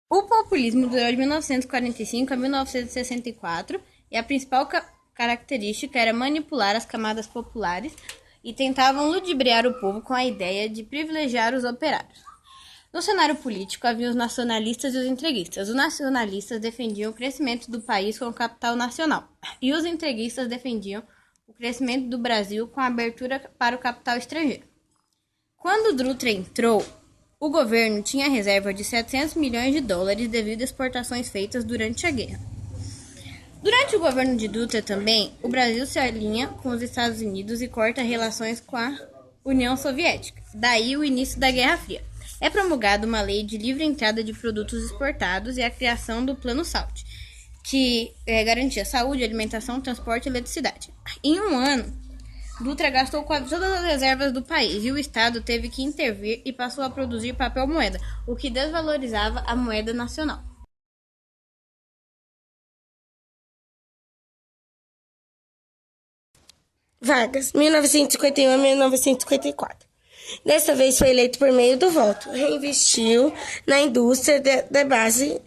O populismo durou de 1945 a 1964 e a principal característica era manipular as camadas populares e tentavam ludibriar o povo com a ideia de privilegiar os operários. No cenário político havia os nacionalistas e os entreguistas. Os nacionalistas defendiam o crescimento do país com o capital nacional e os entreguistas defendiam o crescimento do Brasil com a abertura para o capital estrangeiro. Quando Dutra entrou, o governo tinha reserva de 700 milhões de dólares devido a exportações feitas durante a guerra. Durante o governo de Dutra também, o Brasil se alinha com os Estados Unidos e corta relações com a União Soviética. Daí o início da Guerra Fria. É promulgada uma lei de livre entrada de produtos exportados e a criação do Plano SALT, que garantia saúde, alimentação, transporte e eletricidade. Em um ano, Dutra gastou quase todas as reservas do país e o Estado teve que intervir e passou a produzir papel moeda, o que desvalorizava a moeda nacional. Vargas, 1951 a 1954. Dessa vez foi eleito por meio do voto. Reinvestiu na indústria da base,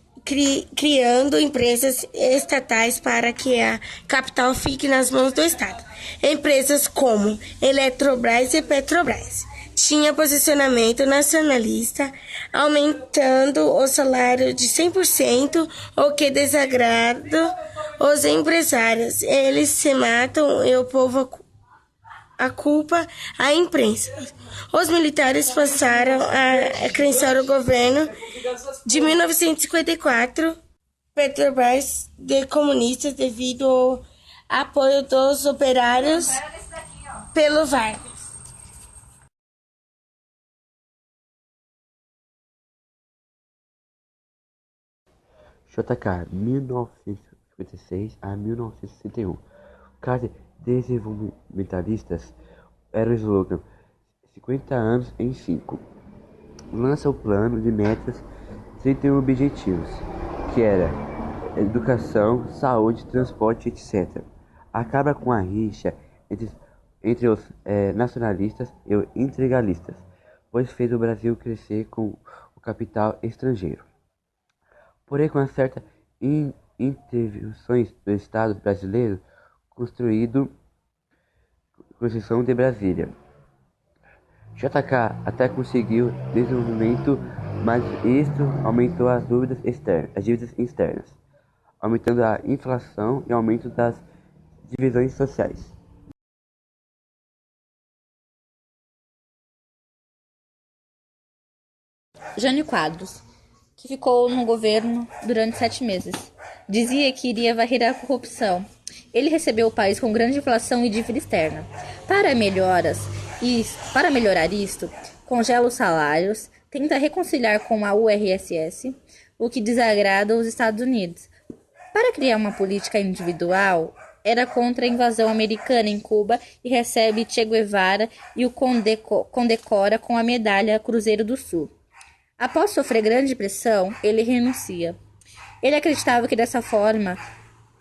criando empresas estatais para que a capital fique nas mãos do Estado. Empresas como Eletrobras e Petrobras. Tinha posicionamento nacionalista, aumentando o salário de 100%, o que desagrada os empresários. Eles se matam e o povo a culpa à imprensa. Os militares passaram a crençar o governo de 1954, Petrobras de comunistas devido ao apoio dos operários pelo Vargas. JK, 1956 a 1961. Caso desenvolvimentalistas era o slogan 50 anos em 5. Lança o plano de metas 31 objetivos, que era educação, saúde, transporte, etc. Acaba com a rixa entre os nacionalistas e os integralistas, pois fez o Brasil crescer com o capital estrangeiro. Porém, com certas intervenções do Estado brasileiro, Constituição de Brasília. JK até conseguiu desenvolvimento, mas isto aumentou as dívidas externas, aumentando a inflação e aumento das divisões sociais. Jânio Quadros, que ficou no governo durante 7 meses. Dizia que iria varrer a corrupção. Ele recebeu o país com grande inflação e dívida externa. Para melhorar isto, congela os salários, tenta reconciliar com a URSS, o que desagrada os Estados Unidos. Para criar uma política individual, era contra a invasão americana em Cuba e recebe Che Guevara e o condecora com a medalha Cruzeiro do Sul. Após sofrer grande pressão, ele renuncia. Ele acreditava que dessa forma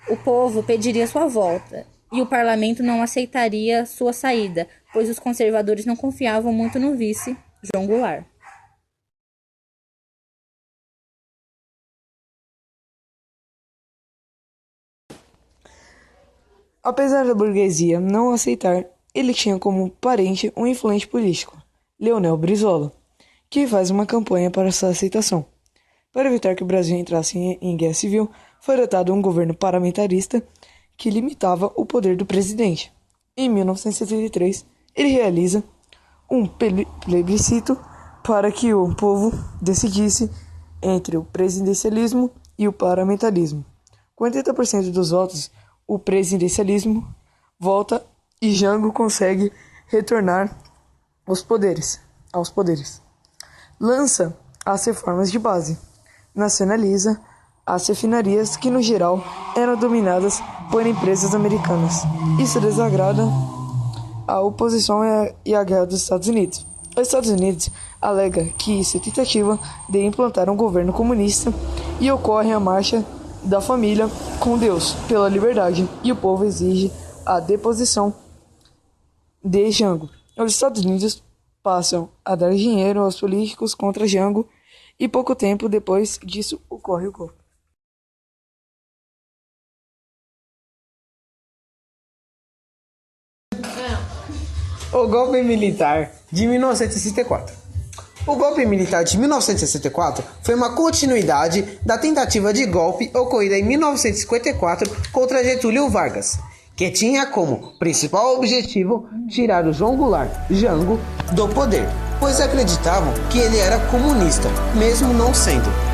o povo pediria sua volta e o parlamento não aceitaria sua saída, pois os conservadores não confiavam muito no vice, João Goulart. Apesar da burguesia não aceitar, ele tinha como parente um influente político, Leonel Brizola, que faz uma campanha para sua aceitação. Para evitar que o Brasil entrasse em guerra civil, foi adotado um governo parlamentarista que limitava o poder do presidente. Em 1973, ele realiza um plebiscito para que o povo decidisse entre o presidencialismo e o parlamentarismo. Com 80% dos votos, o presidencialismo volta e Jango consegue retornar aos poderes. Lança as reformas de base, nacionaliza as refinarias que, no geral, eram dominadas por empresas americanas. Isso desagrada a oposição e a guerra dos Estados Unidos. Os Estados Unidos alega que isso é tentativa de implantar um governo comunista e ocorre a marcha da família com Deus pela liberdade e o povo exige a deposição de Jango. Os Estados Unidos passam a dar dinheiro aos políticos contra Jango e pouco tempo depois disso ocorre o golpe. O golpe militar de 1964. O golpe militar de 1964 foi uma continuidade da tentativa de golpe ocorrida em 1954 contra Getúlio Vargas, que tinha como principal objetivo tirar o João Goulart, Jango, do poder, pois acreditavam que ele era comunista, mesmo não sendo.